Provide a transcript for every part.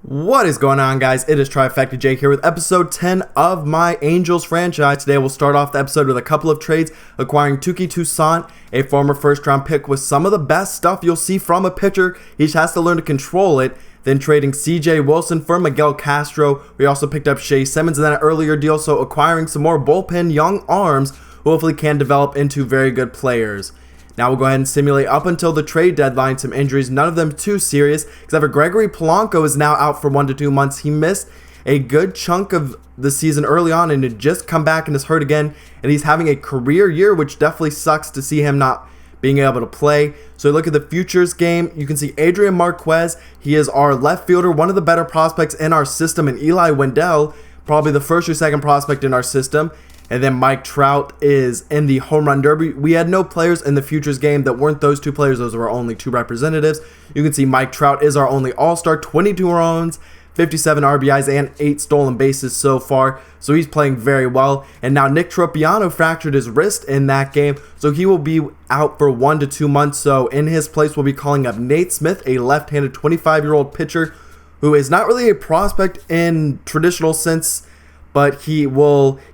What is going on, guys? It is Trifecta Jake here with episode 10 of my Angels franchise. Today we'll start off the episode with a couple of trades, acquiring Touki Toussaint, a former first-round pick with some of the best stuff you'll see from a pitcher. He just has to learn to control it. Then trading CJ Wilson for Miguel Castro. We also picked up Shea Simmons in that earlier deal, so acquiring some more bullpen young arms who hopefully can develop into very good players. Now we'll go ahead and simulate up until the trade deadline some injuries, none of them too serious, except for Gregory Polanco is now out for 1 to 2 months. He missed a good chunk of the season early on and had just come back and is hurt again, and he's having a career year, which definitely sucks to see him not being able to play. So look at the futures game. You can see Adrian Marquez. He is our left fielder, one of the better prospects in our system, and Eli Wendell, probably the first or second prospect in our system. And then Mike Trout is in the home run derby. We had no players in the futures game that weren't those two players. Those were only two representatives. You can see Mike Trout is our only all-star, 22 runs, 57 RBIs, and 8 stolen bases so far. So he's playing very well. And now Nick Tropiano fractured his wrist in that game, so he will be out for 1 to 2 months. So in his place, we'll be calling up Nate Smith, a left-handed 25-year-old pitcher who is not really a prospect in traditional sense, but he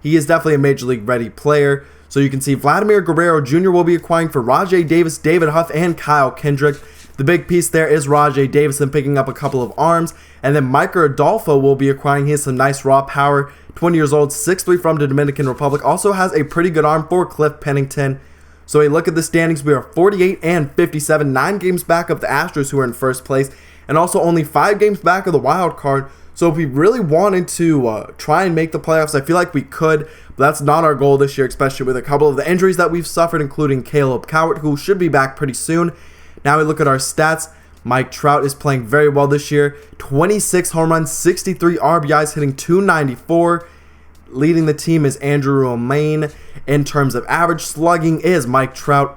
is definitely a major league ready player. So you can see Vladimir Guerrero Jr. will be acquiring for Rajay Davis, David Huff, and Kyle Kendrick. The big piece there is Rajay Davis picking up a couple of arms. And then Mike Adolfo will be acquiring. He has some nice raw power. 20 years old, 6'3" from the Dominican Republic. Also has a pretty good arm for Cliff Pennington. So a look at the standings. We are 48 and 57, 9 games back of the Astros, who are in first place, and also only 5 games back of the wild card. So if we really wanted to try and make the playoffs, I feel like we could, but that's not our goal this year, especially with a couple of the injuries that we've suffered, including Caleb Cowart, who should be back pretty soon. Now we look at our stats. Mike Trout is playing very well this year. 26 home runs, 63 RBIs, hitting .294. Leading the team is Andrew Romaine. In terms of average slugging is Mike Trout.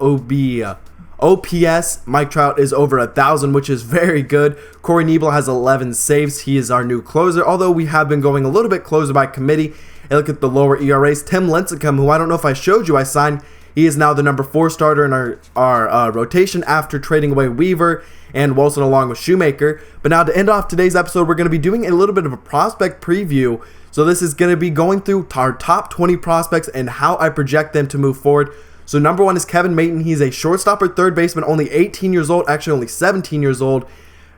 OPS, Mike Trout is over 1,000, which is very good. Corey Knebel has 11 saves. He is our new closer, although we have been going a little bit closer by committee. And look at the lower ERAs. Tim Lincecum, who I don't know if I showed you I signed, he is now the number 4 starter in our rotation after trading away Weaver and Wilson along with Shoemaker. But now to end off today's episode, we're going to be doing a little bit of a prospect preview. So this is going to be going through our top 20 prospects and how I project them to move forward. So number 1 is Kevin Maitain. He's a shortstop or third baseman, only 18 years old, actually only 17 years old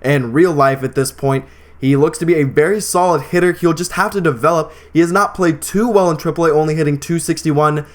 in real life at this point. He looks to be a very solid hitter. He'll just have to develop. He has not played too well in AAA, only hitting .261,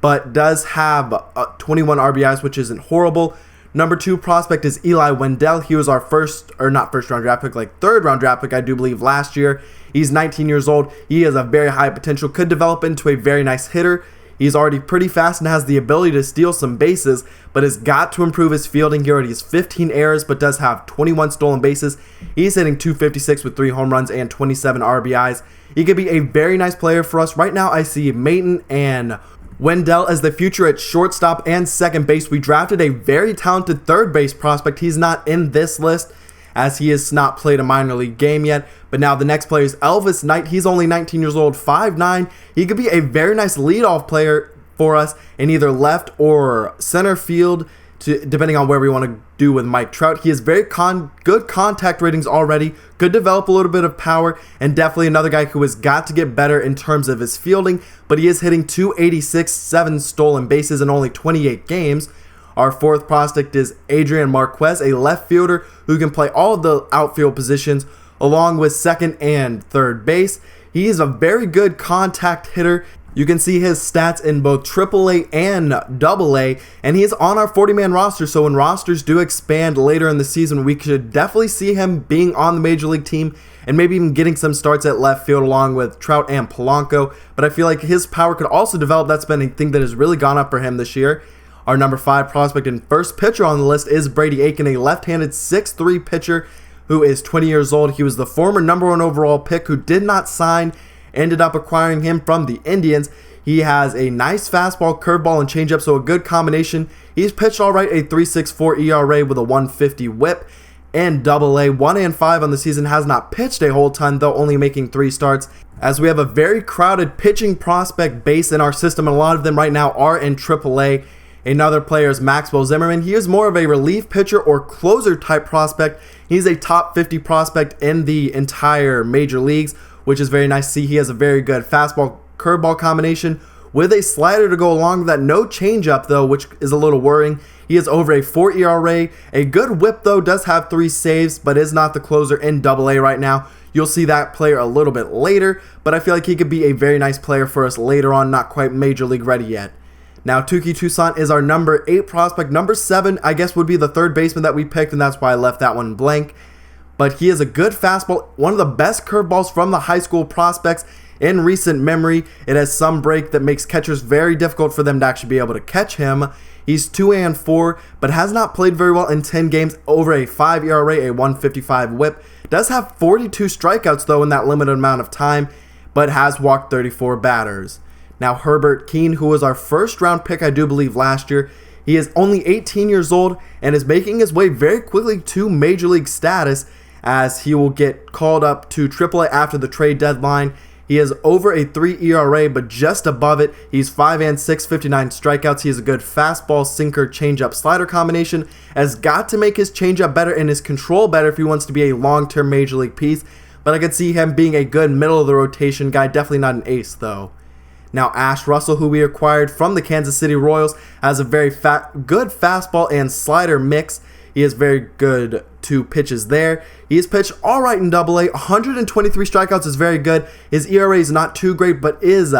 but does have 21 RBIs, which isn't horrible. Number 2 prospect is Eli Wendell. He was our third round draft pick, I do believe, last year. He's 19 years old. He has a very high potential, could develop into a very nice hitter. He's already pretty fast and has the ability to steal some bases, but has got to improve his fielding. He already has 15 errors, but does have 21 stolen bases. He's hitting .256 with 3 home runs and 27 RBIs. He could be a very nice player for us. Right now, I see Maitain and Wendell as the future at shortstop and second base. We drafted a very talented third base prospect. He's not in this list, as he has not played a minor league game yet. But now the next player is Elvis Knight. He's only 19 years old, 5'9". He could be a very nice leadoff player for us in either left or center field, depending on where we want to do with Mike Trout. He has very good contact ratings already, could develop a little bit of power, and definitely another guy who has got to get better in terms of his fielding, but he is hitting .286, 7 stolen bases in only 28 games. Our 4th prospect is Adrian Marquez, a left fielder who can play all of the outfield positions along with second and third base. He is a very good contact hitter. You can see his stats in both AAA and AA, and he is on our 40-man roster, so when rosters do expand later in the season, we could definitely see him being on the major league team and maybe even getting some starts at left field along with Trout and Polanco. But I feel like his power could also develop. That's been a thing that has really gone up for him this year. Our number 5 prospect and first pitcher on the list is Brady Aiken, a left-handed 6'3" pitcher who is 20 years old. He was the former number 1 overall pick who did not sign, ended up acquiring him from the Indians. He has a nice fastball, curveball, and changeup, so a good combination. He's pitched all right, a .364 ERA with a 150 whip. And AA, 1 and 5 on the season, has not pitched a whole ton, though only making 3 starts, as we have a very crowded pitching prospect base in our system, and a lot of them right now are in AAA. Another player is Maxwell Zimmerman. He is more of a relief pitcher or closer type prospect. He's a top 50 prospect in the entire major leagues, which is very nice to see. He has a very good fastball curveball combination with a slider to go along with that. No changeup though, which is a little worrying. He is over a 4 ERA. A good whip though, does have 3 saves, but is not the closer in AA right now. You'll see that player a little bit later, but I feel like he could be a very nice player for us later on, not quite major league ready yet. Now, Touki Toussaint is our number 8 prospect. Number 7, I guess, would be the third baseman that we picked, and that's why I left that one blank. But he is a good fastball, one of the best curveballs from the high school prospects in recent memory. It has some break that makes catchers very difficult for them to actually be able to catch him. He's 2-4, but has not played very well in 10 games, over a 5 ERA, a 155 whip. Does have 42 strikeouts, though, in that limited amount of time, but has walked 34 batters. Now, Herbert Keane, who was our first round pick, I do believe, last year. He is only 18 years old and is making his way very quickly to major league status, as he will get called up to AAA after the trade deadline. He has over a 3 ERA, but just above it. He's 5-6, 59 strikeouts. He has a good fastball, sinker, changeup, slider combination. Has got to make his changeup better and his control better if he wants to be a long-term major league piece. But I could see him being a good middle-of-the-rotation guy. Definitely not an ace, though. Now, Ashe Russell, who we acquired from the Kansas City Royals, has a very good fastball and slider mix. He is very good to pitches there. He has pitched all right in AA. 123 strikeouts is very good. His ERA is not too great, but is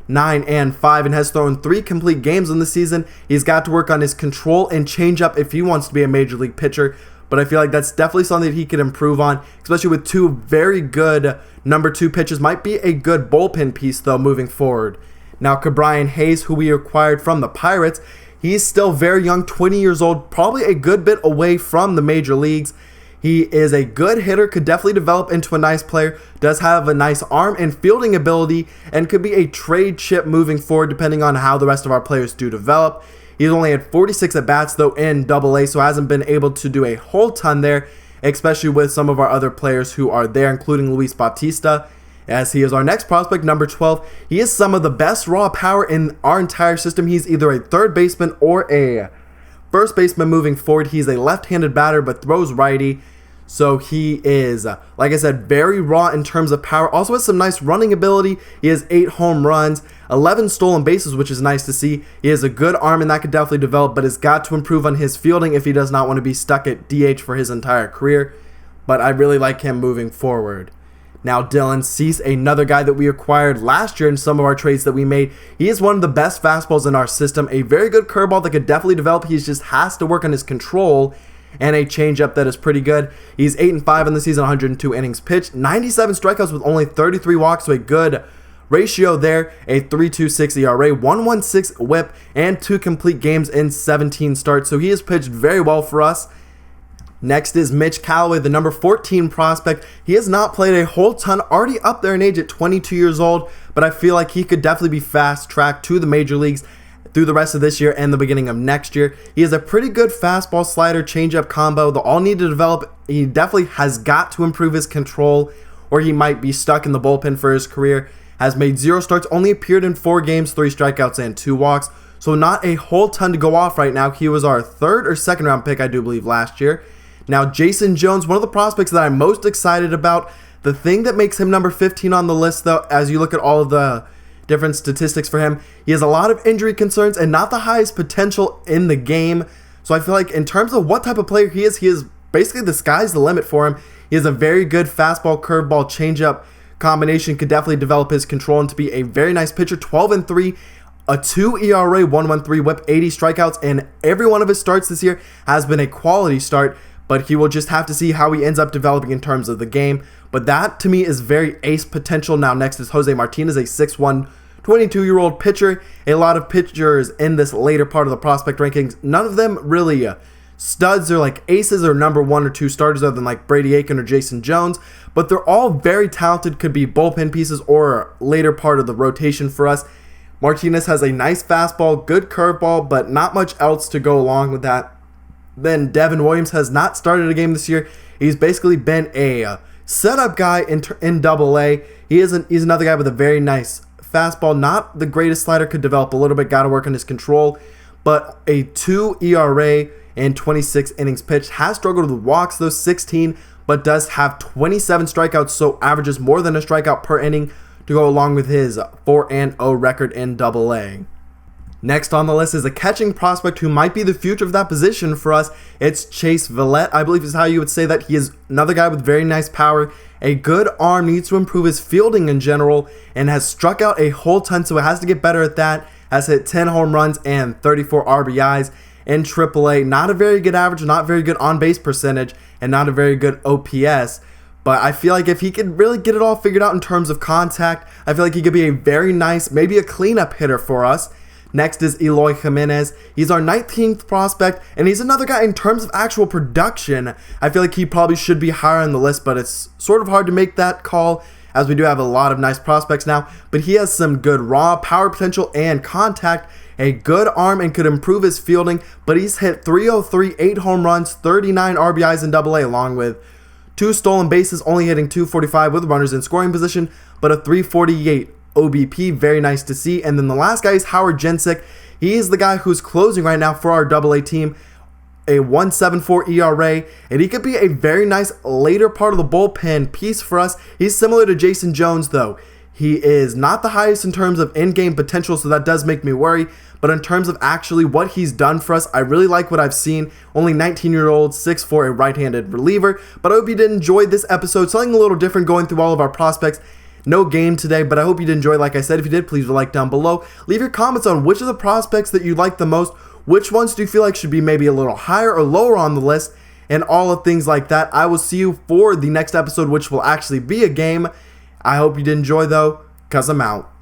9-5 and has thrown 3 complete games in the season. He's got to work on his control and changeup if he wants to be a major league pitcher. But I feel like that's definitely something that he could improve on, especially with 2 very good number 2 pitches. Might be a good bullpen piece, though, moving forward. Now, Ke'Bryan Hayes, who we acquired from the Pirates, he's still very young, 20 years old, probably a good bit away from the major leagues. He is a good hitter, could definitely develop into a nice player, does have a nice arm and fielding ability, and could be a trade chip moving forward depending on how the rest of our players do develop. He's only had 46 at-bats, though, in AA, so hasn't been able to do a whole ton there, especially with some of our other players who are there, including Luis Batista, as he is our next prospect, number 12. He is some of the best raw power in our entire system. He's either a third baseman or a first baseman moving forward. He's a left-handed batter, but throws righty. So he is, like I said, very raw in terms of power. Also has some nice running ability. He has 8 home runs, 11 stolen bases, which is nice to see. He has a good arm, and that could definitely develop, but has got to improve on his fielding if he does not want to be stuck at DH for his entire career. But I really like him moving forward. Now, Dylan Cease, another guy that we acquired last year in some of our trades that we made. He is one of the best fastballs in our system. A very good curveball that could definitely develop. He just has to work on his control, and a changeup that is pretty good. He's 8-5 in the season, 102 innings pitched, 97 strikeouts with only 33 walks, so a good ratio there. A 3.26 ERA, 1.16 whip, and 2 complete games in 17 starts. So he has pitched very well for us. Next is Mitch Calloway, the number 14 prospect. He has not played a whole ton, already up there in age at 22 years old, but I feel like he could definitely be fast-tracked to the major leagues through the rest of this year and the beginning of next year. He has a pretty good fastball slider changeup combo. They'll all need to develop. He definitely has got to improve his control, or he might be stuck in the bullpen for his career. Has made 0 starts, only appeared in 4 games, 3 strikeouts and 2 walks. So not a whole ton to go off right now. He was our 3rd or 2nd round pick, I do believe, last year. Now, Jason Jones, one of the prospects that I'm most excited about. The thing that makes him number 15 on the list, though, as you look at all of the different statistics for him, he has a lot of injury concerns and not the highest potential in the game. So I feel like in terms of what type of player he is basically the sky's the limit for him. He has a very good fastball, curveball, changeup combination, could definitely develop his control into be a very nice pitcher. 12-3, a 2 ERA, 1.13 whip, 80 strikeouts, and every one of his starts this year has been a quality start. But he will just have to see how he ends up developing in terms of the game. But that, to me, is very ace potential. Now, next is Jose Martinez, a 6'1", 22-year-old pitcher. A lot of pitchers in this later part of the prospect rankings, none of them really studs or like aces or number 1 or 2 starters other than like Brady, Aiken, or Jason Jones. But they're all very talented, could be bullpen pieces or later part of the rotation for us. Martinez has a nice fastball, good curveball, but not much else to go along with that. Then Devin Williams has not started a game this year. He's basically been a setup guy in AA. He's another guy with a very nice fastball. Not the greatest slider, could develop a little bit. Got to work on his control. but a 2 ERA and 26 innings pitched. Has struggled with walks, though 16, but does have 27 strikeouts, so averages more than a strikeout per inning to go along with his 4-0 record in Double-A. Next on the list is a catching prospect who might be the future of that position for us. It's Chase Vallot, I believe is how you would say that. He is another guy with very nice power, a good arm, needs to improve his fielding in general, and has struck out a whole ton, so it has to get better at that. Has hit 10 home runs and 34 RBIs in AAA. Not a very good average, not very good on-base percentage, and not a very good OPS. But I feel like if he could really get it all figured out in terms of contact, I feel like he could be a very nice, maybe a cleanup hitter for us. Next is Eloy Jimenez. He's our 19th prospect, and he's another guy in terms of actual production. I feel like he probably should be higher on the list, but it's sort of hard to make that call as we do have a lot of nice prospects now. But he has some good raw power potential and contact, a good arm, and could improve his fielding. But he's hit 303, 8 home runs, 39 RBIs in Double-A, along with 2 stolen bases, only hitting 245 with runners in scoring position, but a 348 OBP, very nice to see. And then the last guy is Howard Jensick. He is the guy who's closing right now for our Double-A team, a 1.74 ERA, and he could be a very nice later part of the bullpen piece for us. He's similar to Jason Jones, though. He is not the highest in terms of in-game potential, so that does make me worry. But in terms of actually what he's done for us, I really like what I've seen. Only 19-year-old, 6'4", a right-handed reliever. But I hope you did enjoy this episode. Something a little different going through all of our prospects. No game today, but I hope you did enjoy. Like I said, if you did, please like down below. Leave your comments on which of the prospects that you like the most. Which ones do you feel like should be maybe a little higher or lower on the list? And all of things like that. I will see you for the next episode, which will actually be a game. I hope you did enjoy, though, because I'm out.